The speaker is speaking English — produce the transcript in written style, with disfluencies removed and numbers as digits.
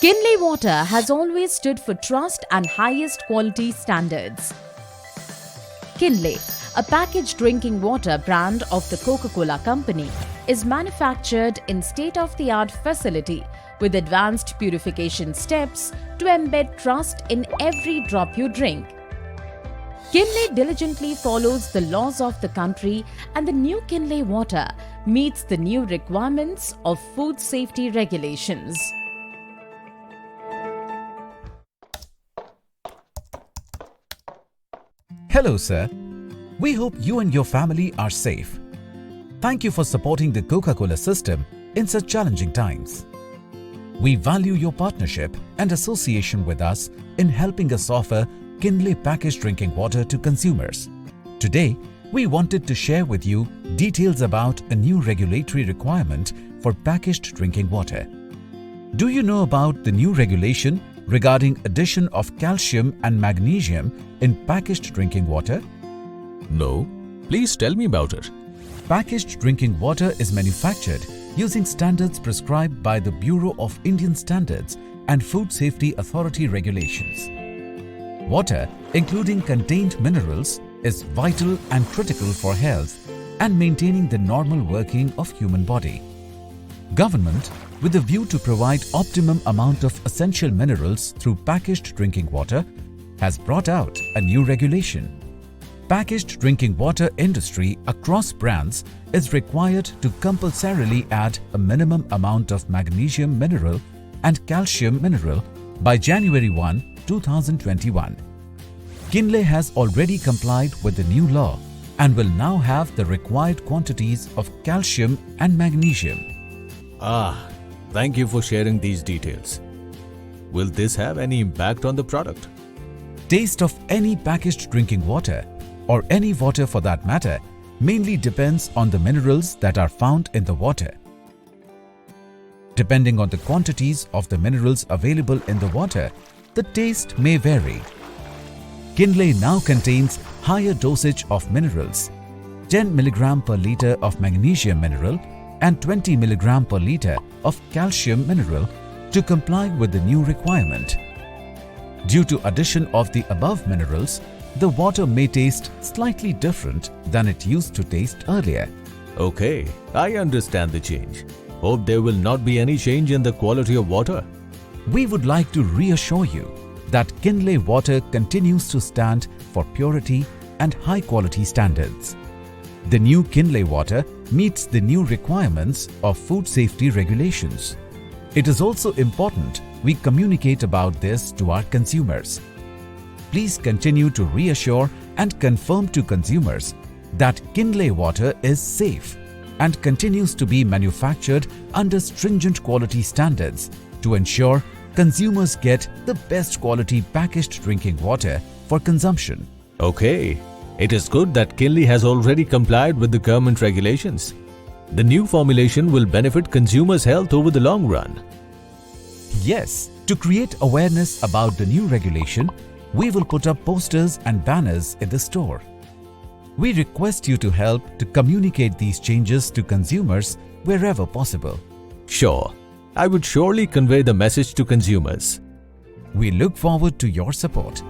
Kinley Water has always stood for trust and highest quality standards. Kinley, a packaged drinking water brand of the Coca-Cola Company, is manufactured in state-of-the-art facility with advanced purification steps to embed trust in every drop you drink. Kinley diligently follows the laws of the country, and the new Kinley Water meets the new requirements of food safety regulations. Hello, sir. We hope you and your family are safe. Thank you for supporting the Coca-Cola system in such challenging times. We value your partnership and association with us in helping us offer Kinley packaged drinking water to consumers. Today, we wanted to share with you details about a new regulatory requirement for packaged drinking water. Do you know about the new regulation regarding addition of calcium and magnesium in packaged drinking water? No, please tell me about it. Packaged drinking water is manufactured using standards prescribed by the Bureau of Indian Standards and Food Safety Authority regulations. Water, including contained minerals, is vital and critical for health and maintaining the normal working of human body. Government, with a view to provide optimum amount of essential minerals through packaged drinking water, has brought out a new regulation. Packaged drinking water industry across brands is required to compulsorily add a minimum amount of magnesium mineral and calcium mineral by January 1, 2021. Kinley has already complied with the new law and will now have the required quantities of calcium and magnesium. Thank you for sharing these details. Will this have any impact on the product? Taste of any packaged drinking water, or any water for that matter, mainly depends on the minerals that are found in the water. Depending on the quantities of the minerals available in the water, the taste may vary. Kinley now contains higher dosage of minerals, 10 mg per liter of magnesium mineral and 20 mg per liter of calcium mineral to comply with the new requirement. Due to addition of the above minerals, the water may taste slightly different than it used to taste earlier. Okay, I understand the change. Hope there will not be any change in the quality of water. We would like to reassure you that Kinley water continues to stand for purity and high-quality standards. The new Kinley water meets the new requirements of food safety regulations. It is also important we communicate about this to our consumers. Please continue to reassure and confirm to consumers that Kinley water is safe and continues to be manufactured under stringent quality standards to ensure consumers get the best quality packaged drinking water for consumption. Okay, it is good that Kinley has already complied with the government regulations. The new formulation will benefit consumers' health over the long run. Yes, to create awareness about the new regulation, we will put up posters and banners in the store. We request you to help to communicate these changes to consumers wherever possible. Sure, I would surely convey the message to consumers. We look forward to your support.